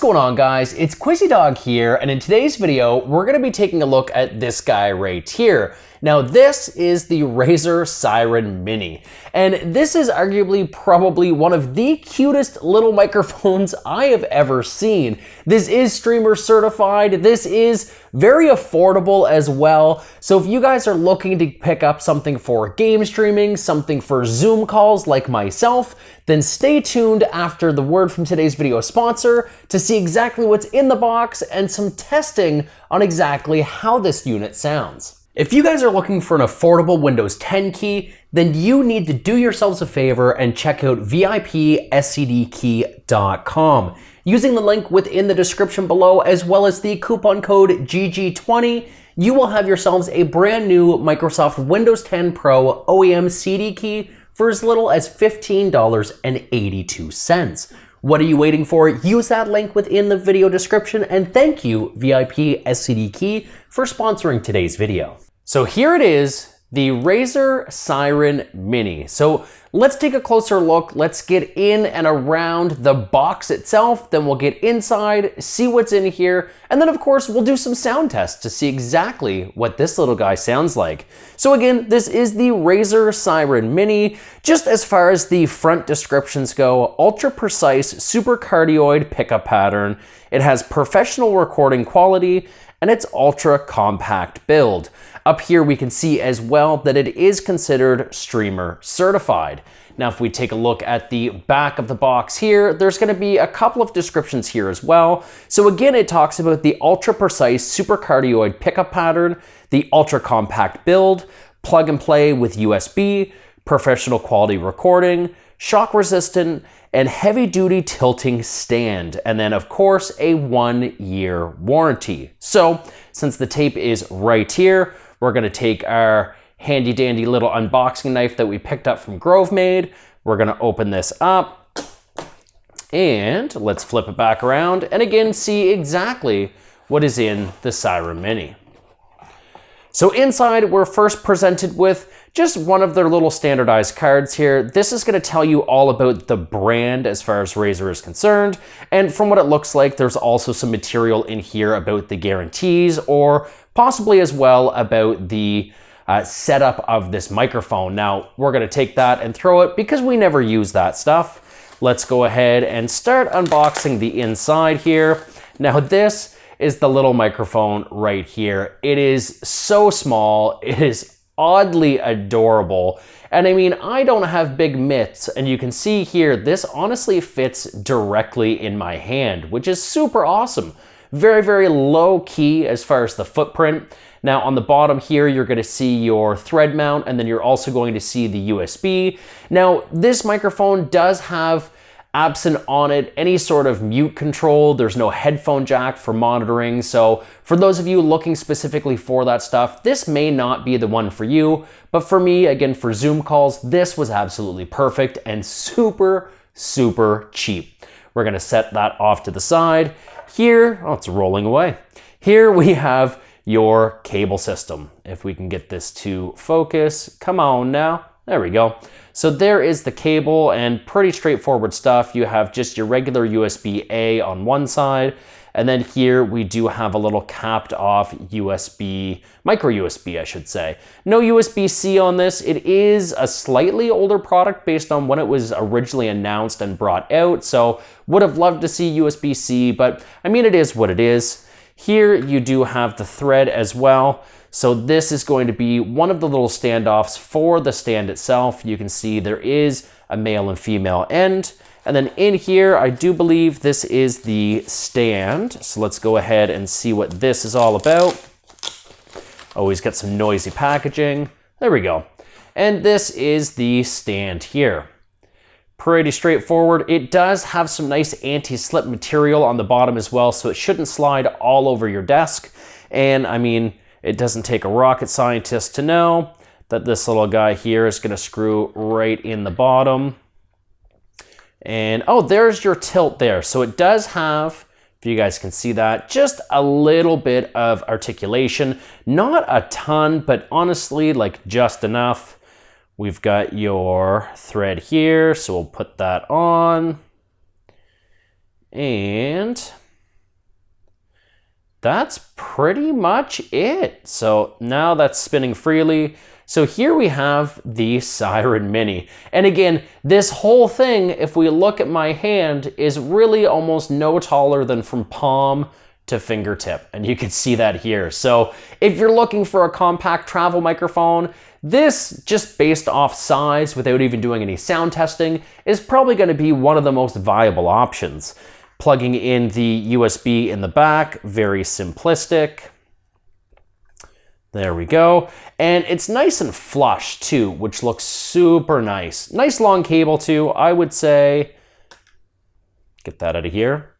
going on, guys? It's Quizzy Dog here, and in today's video, we're going to be taking a look at this guy right here. Now, this is the Razer Seiren Mini, and this is arguably probably one of the cutest little microphones I have ever seen. This is streamer certified. This is very affordable as well. So if you guys are looking to pick up something for game streaming, something for Zoom calls like myself, then stay tuned after the word from today's video sponsor to see exactly what's in the box and some testing on exactly how this unit sounds. If you guys are looking for an affordable Windows 10 key, then you need to do yourselves a favor and check out VIPscdkey.com. Using the link within the description below, as well as the coupon code GG20, you will have yourselves a brand new Microsoft Windows 10 Pro OEM CD key for as little as $15.82. What are you waiting for? Use that link within the video description, and thank you, VIP SCD Key, for sponsoring today's video. So here it is, the Razer Seiren Mini. So let's take a closer look. Let's get in and around the box itself, then we'll get inside, see what's in here, and then of course we'll do some sound tests to see exactly what this little guy sounds like. So again, this is the Razer Seiren Mini. Just as far as the front descriptions go, ultra precise Super-Cardioid pickup pattern. It has professional recording quality, and it's ultra compact build. Up here we can see as well that it is considered streamer certified. Now if we take a look at the back of the box here, there's going to be a couple of descriptions here as well. So again, it talks about the ultra precise Super-Cardioid pickup pattern, the ultra compact build, plug and play with USB, professional quality recording, shock resistant, and heavy duty tilting stand. And then of course a 1-year warranty. So since the tape is right here, we're gonna take our handy dandy little unboxing knife that we picked up from GroveMade. We're gonna open this up and let's flip it back around and again see exactly what is in the Seiren Mini. So inside we're first presented with just one of their little standardized cards here. This is gonna tell you all about the brand as far as Razer is concerned. And from what it looks like, there's also some material in here about the guarantees or possibly as well about the setup of this microphone. Now, we're gonna take that and throw it because we never use that stuff. Let's go ahead and start unboxing the inside here. Now, this is the little microphone right here. It is so small, it is oddly adorable. And I mean, I don't have big mitts, and you can see here, this honestly fits directly in my hand, which is super awesome. Very, very low key as far as the footprint. Now on the bottom here, you're gonna see your thread mount, and then you're also going to see the USB. Now, this microphone does have absent on it any sort of mute control. There's no headphone jack for monitoring. So for those of you looking specifically for that stuff, this may not be the one for you. But for me, again, for Zoom calls, this was absolutely perfect and super, super cheap. We're gonna set that off to the side. Here, oh, it's rolling away. Here we have your cable system. If we can get this to focus, come on now, there we go. So there is the cable and pretty straightforward stuff. You have just your regular USB-A on one side, and then here we do have a little capped off USB, micro USB I should say. No USB-C on this. It is a slightly older product based on when it was originally announced and brought out, so would have loved to see USB-C, but I mean it is what it is. Here you do have the thread as well. So this is going to be one of the little standoffs for the stand itself. You can see there is a male and female end. And then in here, I do believe this is the stand. So let's go ahead and see what this is all about. Always got some noisy packaging. There we go. And this is the stand here. Pretty straightforward. It does have some nice anti-slip material on the bottom as well, so it shouldn't slide all over your desk. And I mean, it doesn't take a rocket scientist to know that this little guy here is going to screw right in the bottom. And oh, there's your tilt there. So it does have, if you guys can see that, just a little bit of articulation. Not a ton, but honestly, like just enough. We've got your thread here, so we'll put that on. And that's pretty much it. So now that's spinning freely. So here we have the Seiren Mini. And again, this whole thing, if we look at my hand, is really almost no taller than from palm to fingertip. And you can see that here. So if you're looking for a compact travel microphone, this, just based off size without even doing any sound testing, is probably going to be one of the most viable options. Plugging in the USB in the back, very simplistic. There we go. And it's nice and flush too, which looks super nice. Nice long cable too. I would say, get that out of here.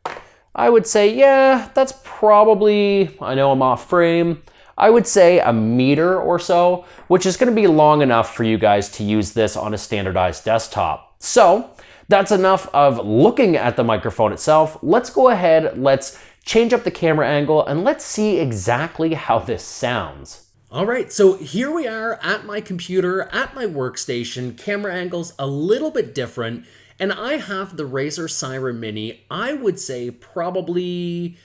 I would say, yeah, that's probably, I know I'm off frame, I would say a meter or so, which is going to be long enough for you guys to use this on a standardized desktop. So that's enough of looking at the microphone itself. Let's go ahead, let's change up the camera angle, and let's see exactly how this sounds. All right, so here we are at my computer, at my workstation. Camera angle's a little bit different, and I have the Razer Seiren Mini, I would say probably,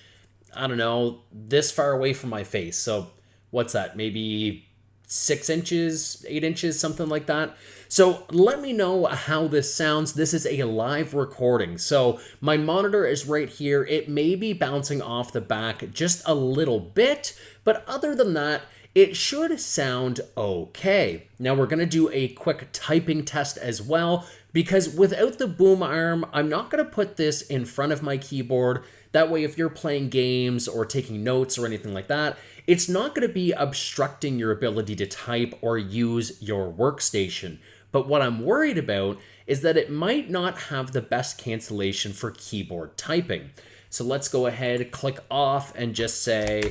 I don't know, this far away from my face. So what's that, maybe 6 inches, 8 inches, something like that. So let me know how this sounds. This is a live recording. So my monitor is right here. It may be bouncing off the back just a little bit, but other than that, it should sound okay. Now we're gonna do a quick typing test as well, because without the boom arm, I'm not gonna put this in front of my keyboard. That way, if you're playing games or taking notes or anything like that, it's not gonna be obstructing your ability to type or use your workstation. But what I'm worried about is that it might not have the best cancellation for keyboard typing. So let's go ahead, click off, and just say,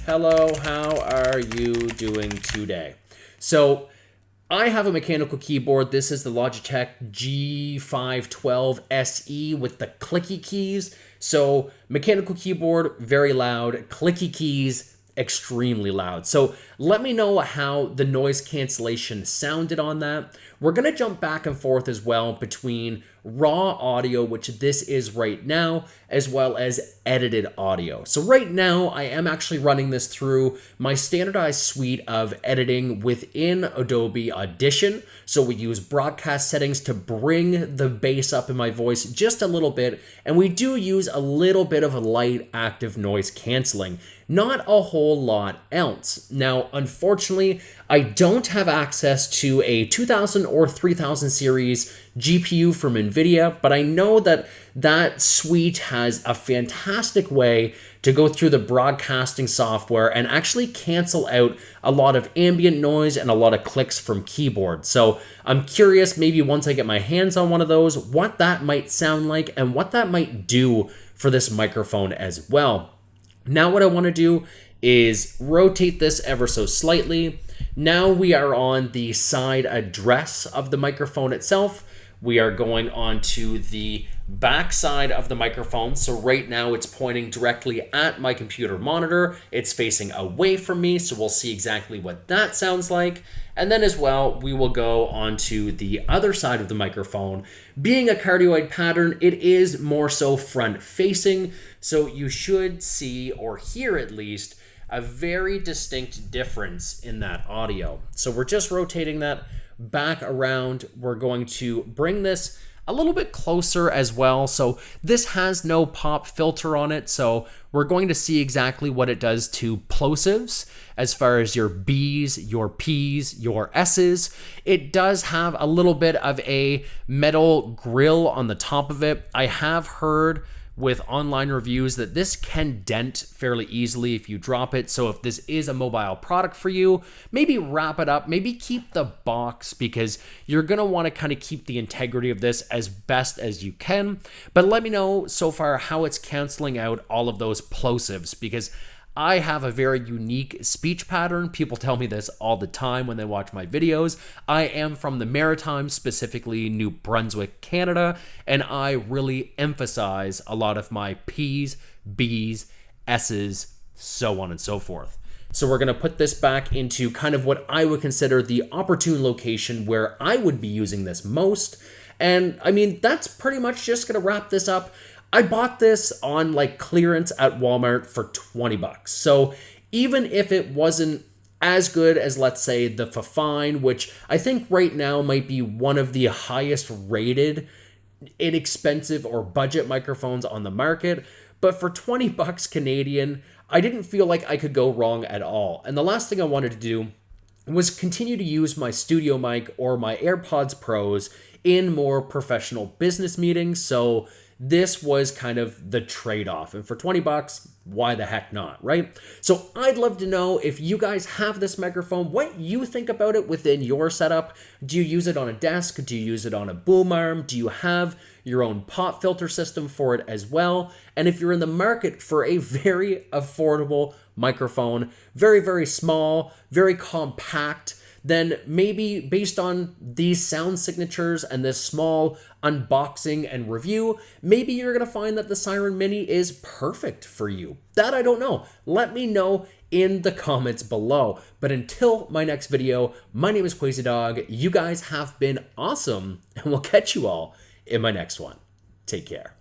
hello, how are you doing today? So I have a mechanical keyboard. This is the Logitech G512 SE with the clicky keys. So mechanical keyboard, very loud, clicky keys, extremely loud. So let me know how the noise cancellation sounded on that. We're gonna jump back and forth as well between raw audio, which this is right now, as well as edited audio. So right now I am actually running this through my standardized suite of editing within Adobe Audition. So we use broadcast settings to bring the bass up in my voice just a little bit. And we do use a little bit of a light active noise canceling, not a whole lot else. Now, unfortunately, I don't have access to a 2000 or 3000 series GPU from NVIDIA, but I know that that suite has a fantastic way to go through the broadcasting software and actually cancel out a lot of ambient noise and a lot of clicks from keyboard. So I'm curious, maybe once I get my hands on one of those, what that might sound like and what that might do for this microphone as well. Now what I want to do is rotate this ever so slightly. Now we are on the side address of the microphone itself. We are going on to the back side of the microphone. So right now it's pointing directly at my computer monitor. It's facing away from me, so we'll see exactly what that sounds like. And then as well, we will go on to the other side of the microphone. Being a cardioid pattern, it is more so front facing. So you should see, or hear at least, a very distinct difference in that audio. So we're just rotating that back around. We're going to bring this a little bit closer as well. So this has no pop filter on it. So we're going to see exactly what it does to plosives as far as your B's, your P's, your S's. It does have a little bit of a metal grill on the top of it. I have heard with online reviews that this can dent fairly easily if you drop it. So if this is a mobile product for you, maybe wrap it up, maybe keep the box, because you're gonna wanna kind of keep the integrity of this as best as you can. But let me know so far how it's canceling out all of those plosives, because I have a very unique speech pattern. People tell me this all the time when they watch my videos. I am from the Maritimes, specifically New Brunswick, Canada, and I really emphasize a lot of my P's, B's, S's, so on and so forth. So we're gonna put this back into kind of what I would consider the opportune location where I would be using this most. And I mean, that's pretty much just gonna wrap this up. I bought this on like clearance at Walmart for 20 bucks. So even if it wasn't as good as, let's say, the Fifine, which I think right now might be one of the highest rated inexpensive or budget microphones on the market, but for 20 bucks Canadian, I didn't feel like I could go wrong at all. And the last thing I wanted to do was continue to use my studio mic or my AirPods Pros in more professional business meetings. So this was kind of the trade-off. And for 20 bucks, why the heck not, right? So I'd love to know if you guys have this microphone, what you think about it within your setup. Do you use it on a desk? Do you use it on a boom arm? Do you have your own pop filter system for it as well? And if you're in the market for a very affordable microphone, very, very small, very compact, then maybe based on these sound signatures and this small unboxing and review, maybe you're gonna find that the Seiren Mini is perfect for you. That I don't know. Let me know in the comments below. But until my next video, my name is Quasi Dog. You guys have been awesome, and we'll catch you all in my next one. Take care.